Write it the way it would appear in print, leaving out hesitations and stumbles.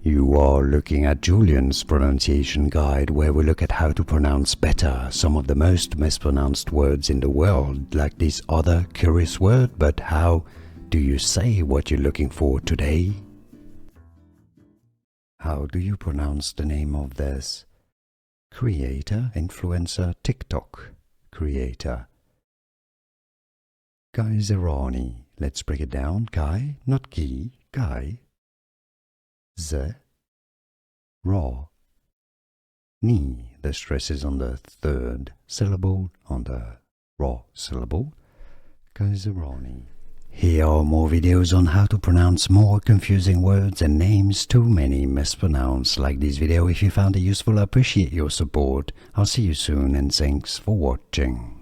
You are looking at Julian's pronunciation guide, where we look at how to pronounce better some of the most mispronounced words in the world, like this other curious word. But how do you say what you're looking for today? How do you pronounce the name of this creator, influencer, TikTok creator? Guyzeroni. Let's break it down. Guy, not Guy, Guy. Z, Ra, Ni. The stress is on the third syllable, on the Ra syllable. Guyzeroni. Here are more videos on how to pronounce more confusing words and names too many mispronounced. Like this video if you found it useful. I appreciate your support. I'll see you soon and thanks for watching.